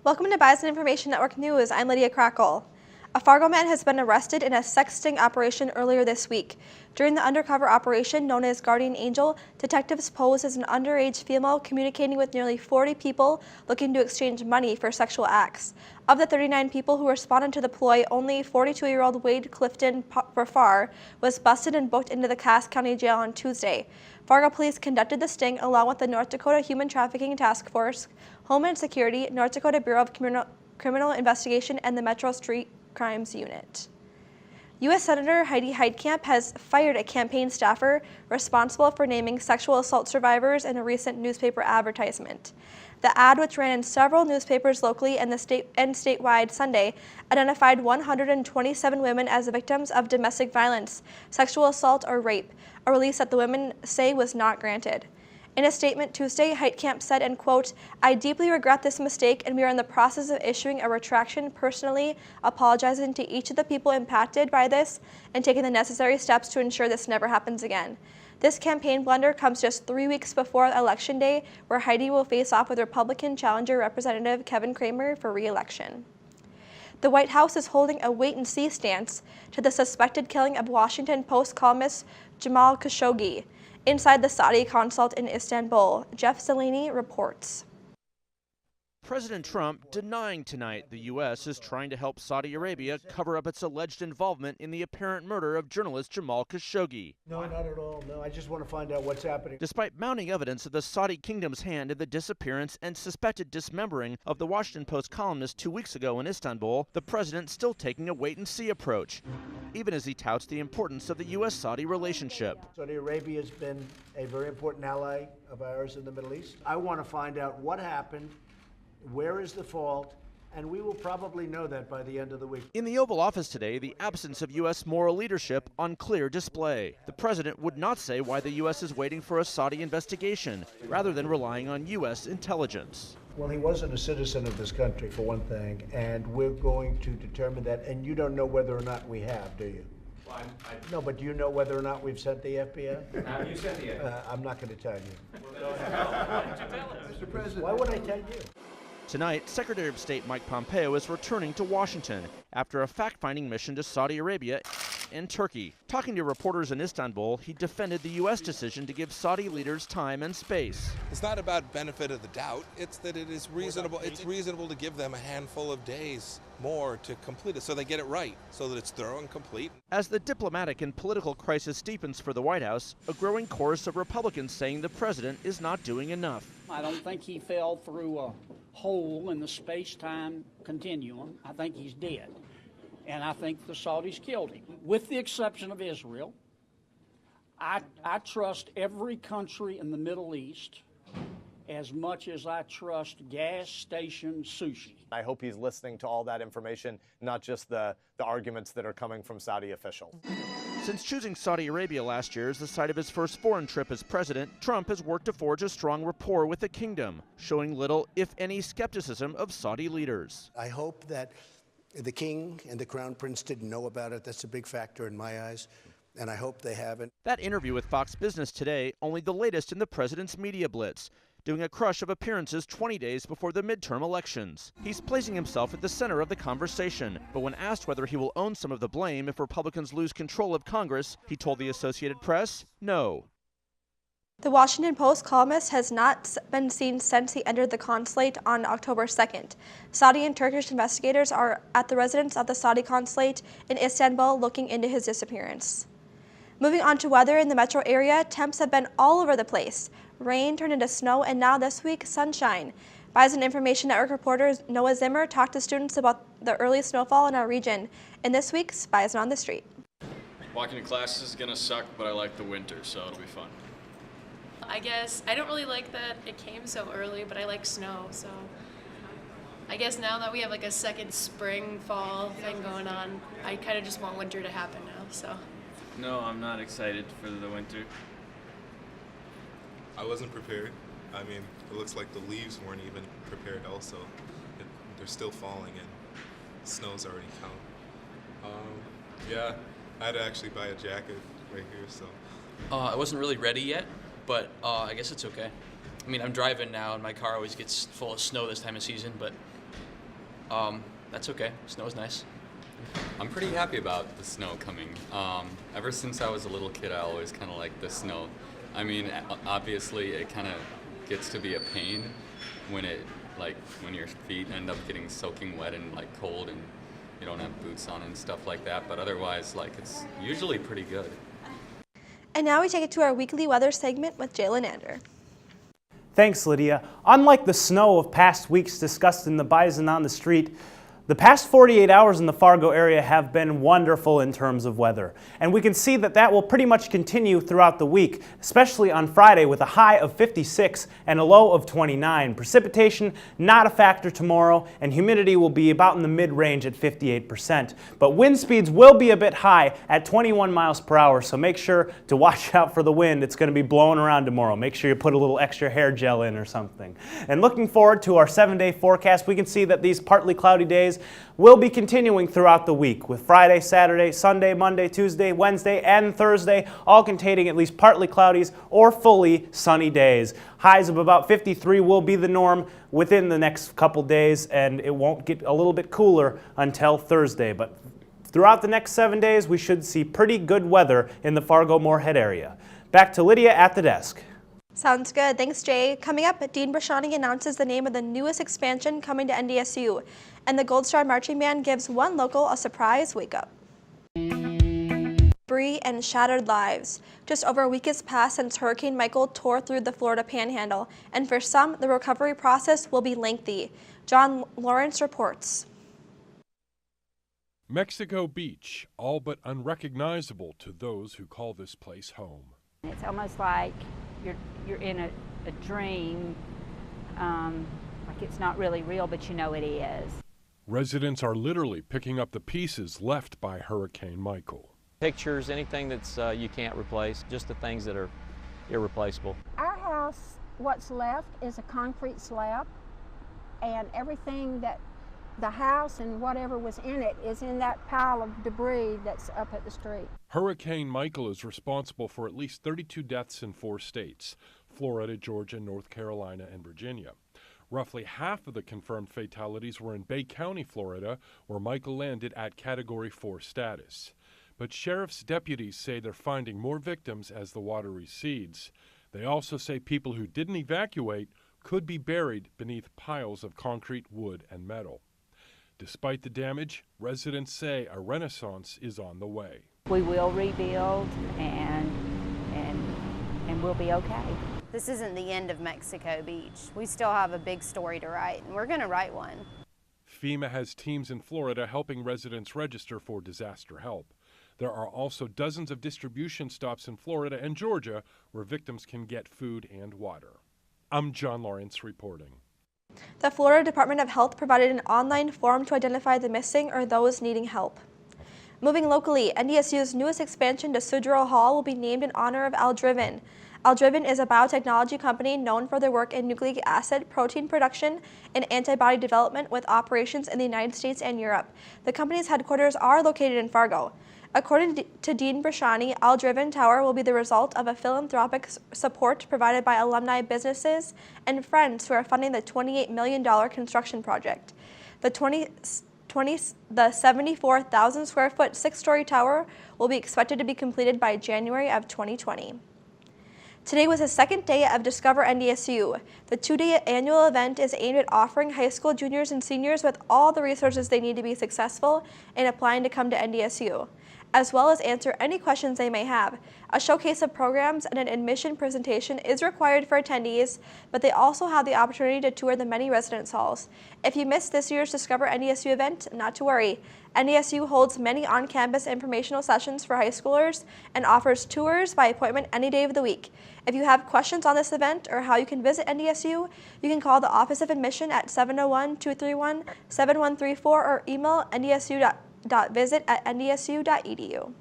Welcome to Bison Information Network News. I'm Lydia Crackle. A Fargo man has been arrested in a sex sting operation earlier this week. During the undercover operation known as Guardian Angel, detectives posed as an underage female communicating with nearly 40 people looking to exchange money for sexual acts. Of the 39 people who responded to the ploy, only 42-year-old Wade Clifton Rafar was busted and booked into the Cass County Jail on Tuesday. Fargo police conducted the sting along with the North Dakota Human Trafficking Task Force, Homeland Security, North Dakota Bureau of Criminal Investigation, and the Metro Street Crimes Unit. U.S. Senator Heidi Heitkamp has fired a campaign staffer responsible for naming sexual assault survivors in a recent newspaper advertisement. The ad, which ran in several newspapers locally and statewide Sunday, identified 127 women as victims of domestic violence, sexual assault, or rape, a release that the women say was not granted. In a statement Tuesday, Heitkamp said, and quote, "I deeply regret this mistake, and we are in the process of issuing a retraction, personally apologizing to each of the people impacted by this and taking the necessary steps to ensure this never happens again." This campaign blunder comes just 3 weeks before Election Day, where Heidi will face off with Republican challenger Representative Kevin Cramer for re-election. The White House is holding a wait-and-see stance to the suspected killing of Washington Post columnist Jamal Khashoggi. Inside the Saudi consulate in Istanbul, Jeff Zeleny reports. President Trump denying tonight the U.S. is trying to help Saudi Arabia cover up its alleged involvement in the apparent murder of journalist Jamal Khashoggi. No, not at all. No, I just want to find out what's happening. Despite mounting evidence of the Saudi kingdom's hand in the disappearance and suspected dismembering of the Washington Post columnist 2 weeks ago in Istanbul, the president still taking a wait-and-see approach, even as he touts the importance of the U.S.-Saudi relationship. Saudi Arabia has been a very important ally of ours in the Middle East. I want to find out what happened, where is the fault, and we will probably know that by the end of the week. In the Oval Office today, the absence of U.S. moral leadership on clear display. The president would not say why the U.S. is waiting for a Saudi investigation, rather than relying on U.S. intelligence. Well, he wasn't a citizen of this country, for one thing, and we're going to determine that, and you don't know whether or not we have, do you? Well, No, but do you know whether or not we've sent the FBI? Have you sent the FBI? I'm not going to tell you. Well, why don't you tell us? Mr. President. Why would I tell you? Tonight, Secretary of State Mike Pompeo is returning to Washington after a fact-finding mission to Saudi Arabia and Turkey. Talking to reporters in Istanbul, he defended the U.S. decision to give Saudi leaders time and space. It's not about benefit of the doubt. It's that it is reasonable. It's reasonable to give them a handful of days more to complete it so they get it right, so that it's thorough and complete. As the diplomatic and political crisis deepens for the White House, a growing chorus of Republicans saying the president is not doing enough. I don't think he fell through a hole in the space-time continuum. I think he's dead. And I think the Saudis killed him. With the exception of Israel, I trust every country in the Middle East as much as I trust gas station sushi. I hope he's listening to all that information, not just the arguments that are coming from Saudi officials. Since choosing Saudi Arabia last year as the site of his first foreign trip as president, Trump has worked to forge a strong rapport with the kingdom, showing little, if any, skepticism of Saudi leaders. I hope that the king and the crown prince didn't know about it. That's a big factor in my eyes, and I hope they haven't. That interview with Fox Business today, only the latest in the president's media blitz, doing a crush of appearances 20 days before the midterm elections. He's placing himself at the center of the conversation, but when asked whether he will own some of the blame if Republicans lose control of Congress, he told the Associated Press, no. The Washington Post columnist has not been seen since he entered the consulate on October 2nd. Saudi and Turkish investigators are at the residence of the Saudi consulate in Istanbul looking into his disappearance. Moving on to weather in the metro area, temps have been all over the place. Rain turned into snow, and now this week, sunshine. Bison Information Network reporter Noah Zimmer talked to students about the early snowfall in our region in this week's Bison on the Street. Walking to classes is going to suck, but I like the winter, so it'll be fun. I guess I don't really like that it came so early, but I like snow, so I guess now that we have like a second spring, fall thing going on, I kind of just want winter to happen now, so. No, I'm not excited for the winter. I wasn't prepared. I mean, it looks like the leaves weren't even prepared also. They're still falling and snow's already come. Yeah, I had to actually buy a jacket right here, so. I wasn't really ready yet, but I guess it's okay. I mean, I'm driving now and my car always gets full of snow this time of season, but That's okay. Snow's nice. I'm pretty happy about the snow coming. Ever since I was a little kid, I always kind of liked the snow. I mean, obviously, it kind of gets to be a pain when when your feet end up getting soaking wet and cold and you don't have boots on and stuff like that. But otherwise, it's usually pretty good. And now we take it to our weekly weather segment with Jalen Ander. Thanks, Lydia. Unlike the snow of past weeks discussed in the Bison on the Street, the past 48 hours in the Fargo area have been wonderful in terms of weather, and we can see that will pretty much continue throughout the week, especially on Friday with a high of 56 and a low of 29. Precipitation not a factor tomorrow, and humidity will be about in the mid-range at 58%. But wind speeds will be a bit high at 21 miles per hour, so make sure to watch out for the wind. It's going to be blowing around tomorrow. Make sure you put a little extra hair gel in or something. And looking forward to our 7-day forecast, we can see that these partly cloudy days will be continuing throughout the week, with Friday, Saturday, Sunday, Monday, Tuesday, Wednesday, and Thursday all containing at least partly cloudy or fully sunny days. Highs of about 53 will be the norm within the next couple days, and it won't get a little bit cooler until Thursday. But throughout the next 7 days, we should see pretty good weather in the Fargo-Moorhead area. Back to Lydia at the desk. Sounds good. Thanks, Jay. Coming up, Dean Brashani announces the name of the newest expansion coming to NDSU, and the Gold Star Marching Band gives one local a surprise wake-up. Debris and shattered lives. Just over a week has passed since Hurricane Michael tore through the Florida Panhandle, and for some, the recovery process will be lengthy. John Lawrence reports. Mexico Beach, all but unrecognizable to those who call this place home. It's almost like you're in a dream, like it's not really real, but you know it is. Residents are literally picking up the pieces left by Hurricane Michael. Pictures, anything that's you can't replace, just the things that are irreplaceable. Our house, what's left is a concrete slab, and everything that the house and whatever was in it is in that pile of debris that's up at the street. Hurricane Michael is responsible for at least 32 deaths in 4 states: Florida, Georgia, North Carolina, and Virginia. Roughly half of the confirmed fatalities were in Bay County, Florida, where Michael landed at Category 4 status. But sheriff's deputies say they're finding more victims as the water recedes. They also say people who didn't evacuate could be buried beneath piles of concrete, wood, and metal. Despite the damage, residents say a renaissance is on the way. We will rebuild and we'll be okay. This isn't the end of Mexico Beach. We still have a big story to write, and we're going to write one. FEMA has teams in Florida helping residents register for disaster help. There are also dozens of distribution stops in Florida and Georgia where victims can get food and water. I'm John Lawrence reporting. The Florida Department of Health provided an online form to identify the missing or those needing help. Moving locally, NDSU's newest expansion to Sudrow Hall will be named in honor of Aldriven. Aldriven is a biotechnology company known for their work in nucleic acid protein production and antibody development with operations in the United States and Europe. The company's headquarters are located in Fargo. According to Dean Brashani, Aldriven Tower will be the result of a philanthropic support provided by alumni businesses and friends who are funding the $28 million construction project. The 74,000 square foot 6-story tower will be expected to be completed by January of 2020. Today was the second day of Discover NDSU. The 2-day annual event is aimed at offering high school juniors and seniors with all the resources they need to be successful in applying to come to NDSU, as well as answer any questions they may have. A showcase of programs and an admission presentation is required for attendees, but they also have the opportunity to tour the many residence halls. If you missed this year's Discover NDSU event, not to worry. NDSU holds many on-campus informational sessions for high schoolers and offers tours by appointment any day of the week. If you have questions on this event or how you can visit NDSU, you can call the Office of Admission at 701-231-7134 or email ndsu.visit@ndsu.edu.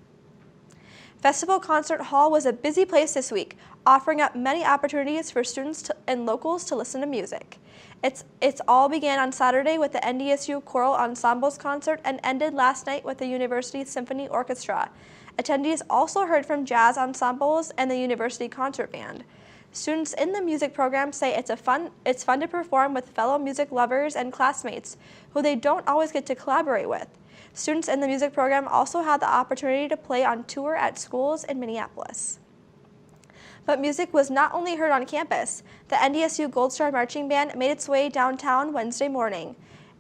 Festival Concert Hall was a busy place this week, offering up many opportunities for students and locals to listen to music. It's all began on Saturday with the NDSU Choral Ensembles concert and ended last night with the University Symphony Orchestra. Attendees also heard from jazz ensembles and the University Concert Band. Students in the music program say it's fun to perform with fellow music lovers and classmates who they don't always get to collaborate with. Students in the music program also had the opportunity to play on tour at schools in Minneapolis. But music was not only heard on campus. The NDSU Gold Star Marching Band made its way downtown Wednesday morning.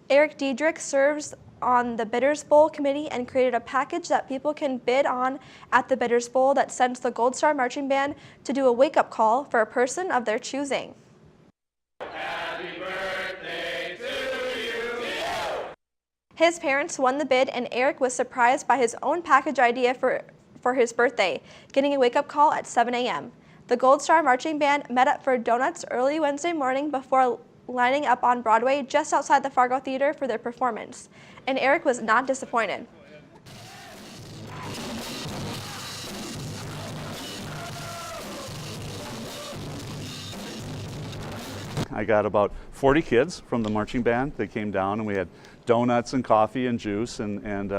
Eric Diedrich serves on the Bidders Bowl committee and created a package that people can bid on at the Bidders Bowl that sends the Gold Star Marching Band to do a wake-up call for a person of their choosing. Happy birthday to you. His parents won the bid, and Eric was surprised by his own package idea for his birthday, getting a wake-up call at 7 a.m. The Gold Star Marching Band met up for donuts early Wednesday morning before lining up on Broadway just outside the Fargo Theater for their performance, and Eric was not disappointed. I got about 40 kids from the marching band. They came down and we had donuts and coffee and juice and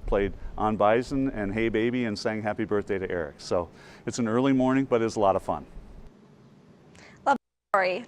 played On Bison and Hey Baby and sang Happy Birthday to Eric. So it's an early morning, but it's a lot of fun.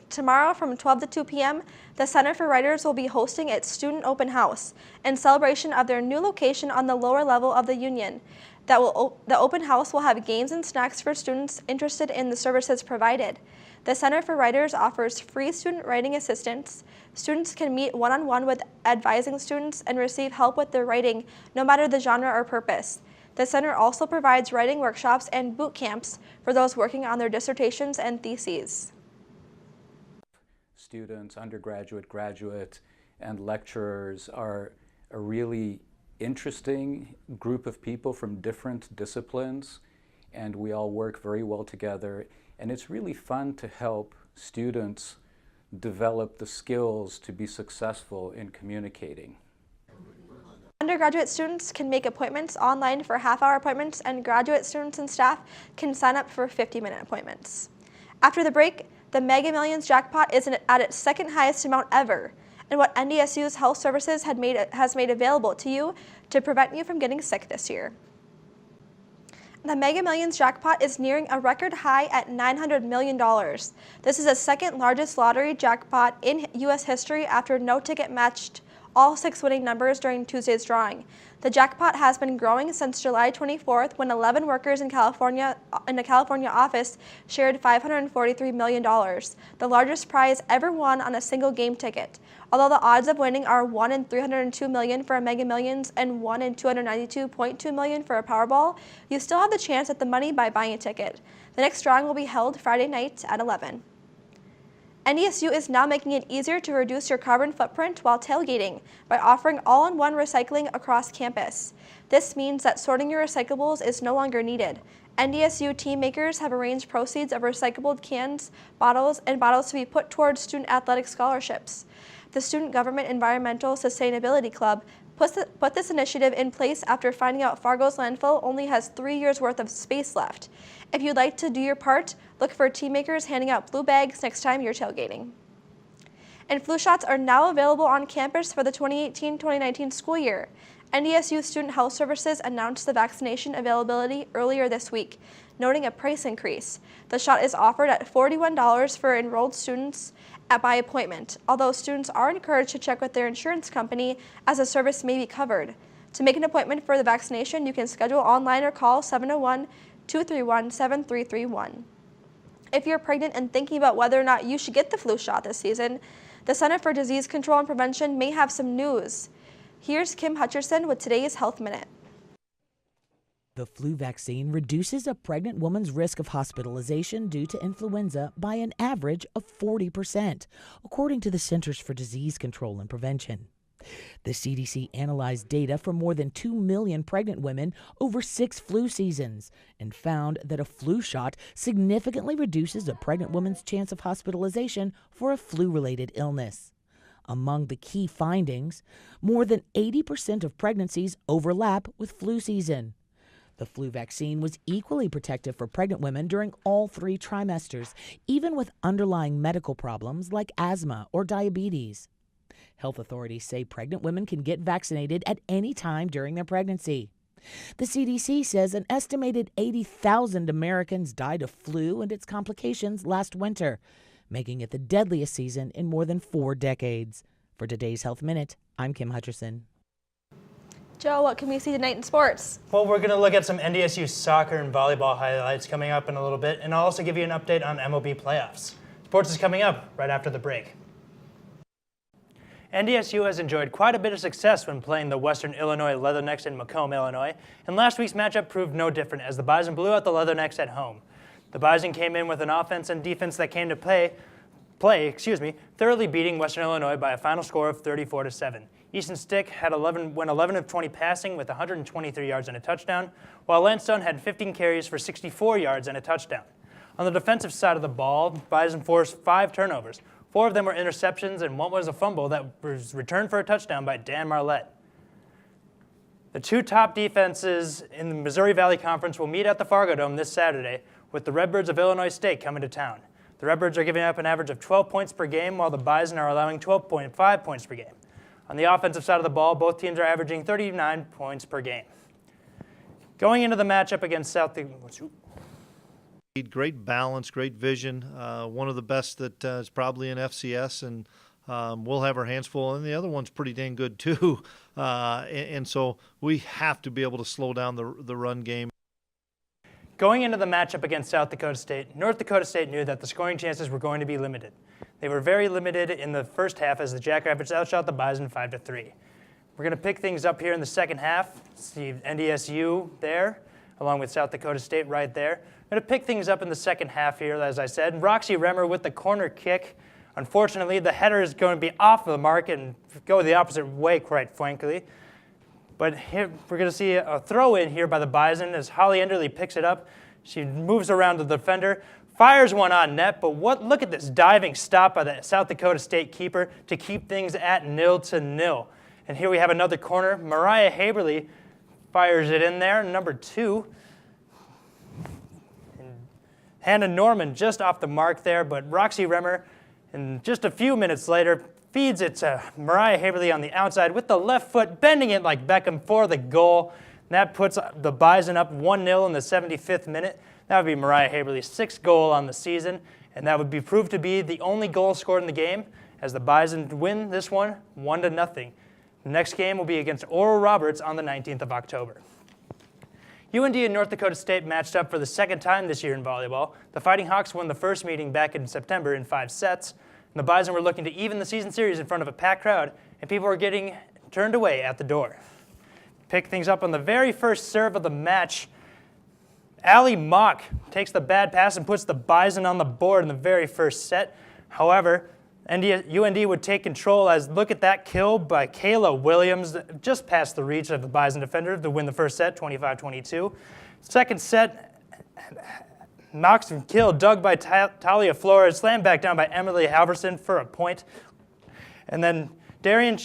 Tomorrow from 12 to 2 p.m., the Center for Writers will be hosting its Student Open House in celebration of their new location on the lower level of the Union. The open house will have games and snacks for students interested in the services provided. The Center for Writers offers free student writing assistance. Students can meet one-on-one with advising students and receive help with their writing, no matter the genre or purpose. The center also provides writing workshops and boot camps for those working on their dissertations and theses. Students, undergraduate, graduate, and lecturers are a really interesting group of people from different disciplines, and we all work very well together. And it's really fun to help students develop the skills to be successful in communicating. Undergraduate students can make appointments online for half-hour appointments, and graduate students and staff can sign up for 50-minute appointments. After the break, the Mega Millions jackpot is at its second highest amount ever, and what NDSU's health services has made available to you to prevent you from getting sick this year. The Mega Millions jackpot is nearing a record high at $900 million. This is the second largest lottery jackpot in U.S. history after no ticket matched all 6 winning numbers during Tuesday's drawing. The jackpot has been growing since July 24th, when 11 workers in a California office shared $543 million, the largest prize ever won on a single game ticket. Although the odds of winning are 1 in 302 million for a Mega Millions and 1 in 292.2 million for a Powerball, you still have the chance at the money by buying a ticket. The next drawing will be held Friday night at 11. NDSU is now making it easier to reduce your carbon footprint while tailgating by offering all-in-one recycling across campus. This means that sorting your recyclables is no longer needed. NDSU team makers have arranged proceeds of recyclable cans, bottles to be put towards student athletic scholarships. The Student Government Environmental Sustainability Club put this initiative in place after finding out Fargo's landfill only has 3 years' worth of space left. If you'd like to do your part, look for team makers handing out blue bags next time you're tailgating. And flu shots are now available on campus for the 2018-2019 school year. NDSU Student Health Services announced the vaccination availability earlier this week, noting a price increase. The shot is offered at $41 for enrolled students by appointment, although students are encouraged to check with their insurance company as the service may be covered. To make an appointment for the vaccination, you can schedule online or call 701-231-7331. If you're pregnant and thinking about whether or not you should get the flu shot this season, the Center for Disease Control and Prevention may have some news. Here's Kim Hutcherson with today's Health Minute. The flu vaccine reduces a pregnant woman's risk of hospitalization due to influenza by an average of 40%, according to the Centers for Disease Control and Prevention. The CDC analyzed data from more than 2 million pregnant women over 6 flu seasons and found that a flu shot significantly reduces a pregnant woman's chance of hospitalization for a flu-related illness. Among the key findings, more than 80% of pregnancies overlap with flu season. The flu vaccine was equally protective for pregnant women during all 3 trimesters, even with underlying medical problems like asthma or diabetes. Health authorities say pregnant women can get vaccinated at any time during their pregnancy. The CDC says an estimated 80,000 Americans died of flu and its complications last winter, making it the deadliest season in more than 4 decades. For today's Health Minute, I'm Kim Hutcherson. Joe, what can we see tonight in sports? Well, we're going to look at some NDSU soccer and volleyball highlights coming up in a little bit, and I'll also give you an update on MLB playoffs. Sports is coming up right after the break. NDSU has enjoyed quite a bit of success when playing the Western Illinois Leathernecks in Macomb, Illinois, and last week's matchup proved no different as the Bison blew out the Leathernecks at home. The Bison came in with an offense and defense that came to play, thoroughly beating Western Illinois by a final score of 34-7. Easton Stick went 11 of 20 passing with 123 yards and a touchdown, while Lansdowne had 15 carries for 64 yards and a touchdown. On the defensive side of the ball, Bison forced 5 turnovers. 4 of them were interceptions, and 1 was a fumble that was returned for a touchdown by Dan Marlette. The 2 top defenses in the Missouri Valley Conference will meet at the Fargo Dome this Saturday, with the Redbirds of Illinois State coming to town. The Redbirds are giving up an average of 12 points per game, while the Bison are allowing 12.5 points per game. On the offensive side of the ball, both teams are averaging 39 points per game. Going into the matchup against South Dakota. Great balance, great vision. One of the best that is probably in FCS, and we'll have our hands full. And the other one's pretty dang good too. And so we have to be able to slow down the run game. Going into the matchup against South Dakota State, North Dakota State knew that the scoring chances were going to be limited. They were very limited in the first half as the Jackrabbits outshot the Bison 5-3. We're going to pick things up here in the second half. See NDSU there, along with South Dakota State right there. We're going to pick things up in the second half here, as I said. Roxy Remmer with the corner kick. Unfortunately, the header is going to be off the mark and go the opposite way, quite frankly. But here we're going to see a throw in here by the Bison as Holly Enderle picks it up. She moves around the defender, fires one on net, but look at this diving stop by the South Dakota State keeper to keep things at 0-0. And here we have another corner. Mariah Haberly fires it in there, number 2. And Hannah Norman just off the mark there, but Roxy Remmer, and just a few minutes later, feeds it to Mariah Haberly on the outside with the left foot, bending it like Beckham for the goal. And that puts the Bison up 1-0 in the 75th minute. That would be Mariah Haberly's 6th goal on the season, and that would be proved to be the only goal scored in the game as the Bison win this one 1-0. The next game will be against Oral Roberts on the 19th of October. UND and North Dakota State matched up for the second time this year in volleyball. The Fighting Hawks won the first meeting back in September in 5 sets. And the Bison were looking to even the season series in front of a packed crowd, and people were getting turned away at the door. Pick things up on the very first serve of the match. Allie Mock takes the bad pass and puts the Bison on the board in the very first set. However, UND would take control as look at that kill by Kayla Williams, just past the reach of the Bison defender to win the first set, 25-22. Second set, Mock's kill dug by Talia Flores, slammed back down by Emily Halverson for a point. And then Darian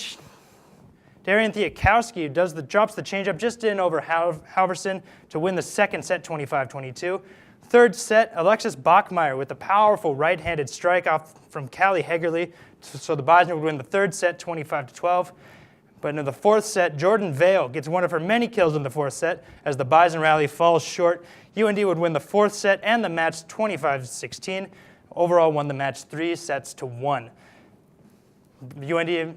Thiakowski drops the changeup just in over Halverson to win the second set, 25-22. Third set, Alexis Bachmeyer with a powerful right-handed strike off from Callie Hegerly, so the Bison would win the third set, 25-12. But in the fourth set, Jordan Vale gets one of her many kills in the fourth set as the Bison rally falls short. UND would win the fourth set and the match 25-16. Overall won the match 3-1. UND,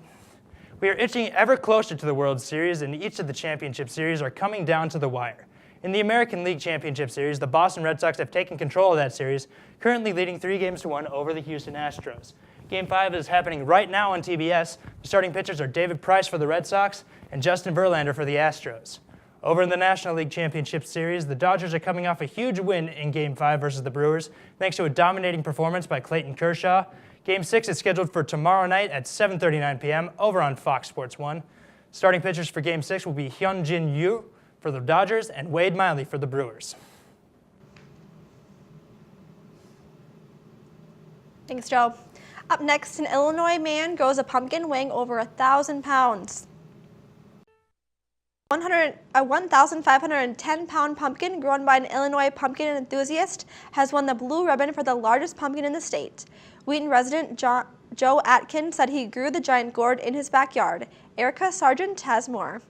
we are inching ever closer to the World Series, and each of the championship series are coming down to the wire. In the American League Championship Series, the Boston Red Sox have taken control of that series, currently leading 3-1 over the Houston Astros. Game 5 is happening right now on TBS. The starting pitchers are David Price for the Red Sox and Justin Verlander for the Astros. Over in the National League Championship Series, the Dodgers are coming off a huge win in Game 5 versus the Brewers, thanks to a dominating performance by Clayton Kershaw. Game 6 is scheduled for tomorrow night at 7:39 p.m. over on Fox Sports 1. Starting pitchers for Game 6 will be Hyun-Jin Ryu for the Dodgers and Wade Miley for the Brewers. Thanks, Joe. Up next, an Illinois man grows a pumpkin weighing over 1,000 pounds. A 1,510-pound pumpkin grown by an Illinois pumpkin enthusiast has won the blue ribbon for the largest pumpkin in the state. Wheaton resident Joe Atkins said he grew the giant gourd in his backyard. Erica Sargent has more.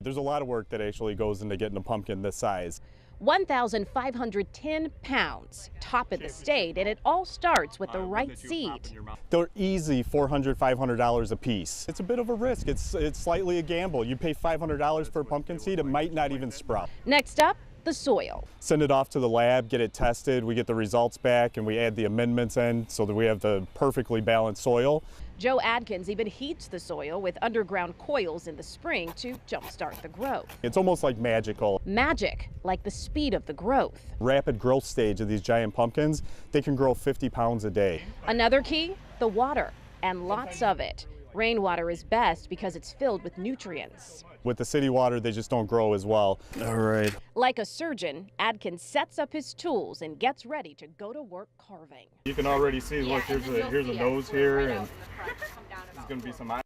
There's a lot of work that actually goes into getting a pumpkin this size. 1,510 pounds, top in the state, and it all starts with the right seed. They're easy $400, $500 a piece. It's a bit of a risk. It's slightly a gamble. You pay $500 for a pumpkin seed, it might not even sprout. Next up, the soil. Send it off to the lab, get it tested, we get the results back, and we add the amendments in so that we have the perfectly balanced soil. Joe Adkins even heats the soil with underground coils in the spring to jumpstart the growth. It's almost like magical. Magic, like the speed of the growth. Rapid growth stage of these giant pumpkins, they can grow 50 pounds a day. Another key, the water, and lots of it. Rainwater is best because it's filled with nutrients. With the city water, they just don't grow as well. All right. Like a surgeon, Adkins sets up his tools and gets ready to go to work carving. You can already see, look, here's a nose here, and there's going to be some eyes.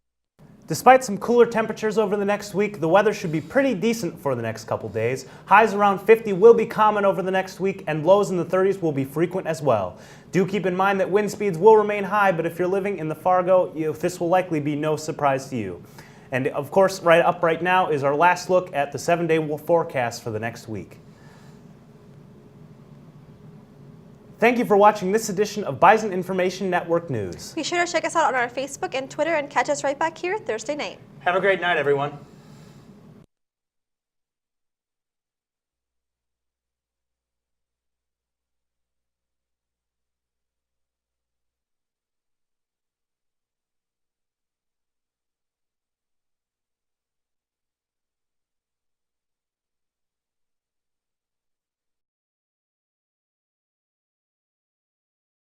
Despite some cooler temperatures over the next week, the weather should be pretty decent for the next couple days. Highs around 50 will be common over the next week, and lows in the 30s will be frequent as well. Do keep in mind that wind speeds will remain high, but if you're living in the Fargo, this will likely be no surprise to you. And of course, right now is our last look at the 7-day forecast for the next week. Thank you for watching this edition of Bison Information Network News. Be sure to check us out on our Facebook and Twitter and catch us right back here Thursday night. Have a great night, everyone.